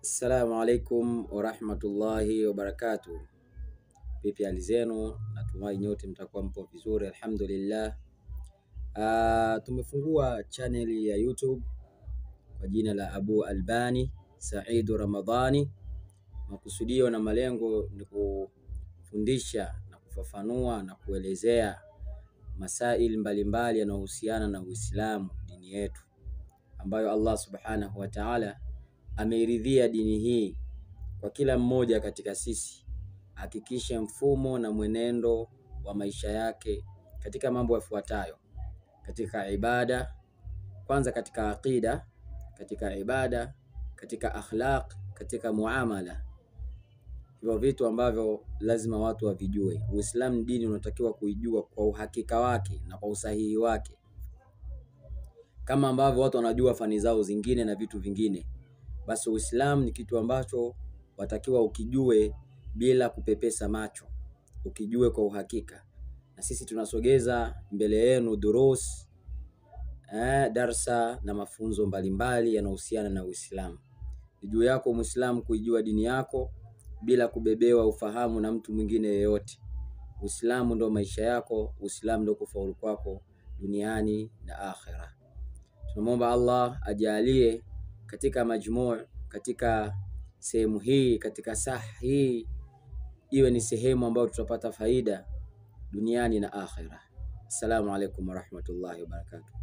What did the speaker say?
Assalamu alaikum warahmatullahi wabarakatuh. Vipi hali zenu? Natumai nyote mtakuwa mpo vizuri, alhamdulillah. Tumefungua channel ya YouTube kwa jina la Abu Albani Saidu Ramadhani. Makusudio na malengo ni kufundisha na kufafanua na kuelezea masaili mbalimbali yanayohusiana na Uislamu, dini yetu ambayo Allah subhanahu wa ta'ala ameridhia dini hii kwa kila mmoja katika sisi. Hakikishe mfumo na mwenendo wa maisha yake katika mambo yafuatayo: katika ibada, kwanza katika aqida, katika ibada, katika akhlaq, katika muamala. Hivyo vitu ambavyo lazima watu wavijue. Uislamu dini unatakiwa kuijua kwa uhakika wake na kwa usahihi wake, kama ambavyo watu wanajua fani zao zingine na vitu vingine. Basi Uislamu ni kitu ambacho watakiwa ukijue bila kupepesa macho, ukijue kwa uhakika. Na sisi tunasogeza mbele yenu durus, darsa na mafunzo mbalimbali yanayohusiana na Uislamu. Ni juu yako Muislamu kuijua dini yako bila kubebewa ufahamu na mtu mwingine yeyote. Uislamu ndo maisha yako, Uislamu ndo kufaulu kwako duniani na akhera. Tunamwomba Allah ajalie katika majmuu, katika sehemu hii, katika hii iwe ni sehemu ambayo tutapata faida duniani na akhera. Assalamu alaikum warahmatullahi wabarakatuh.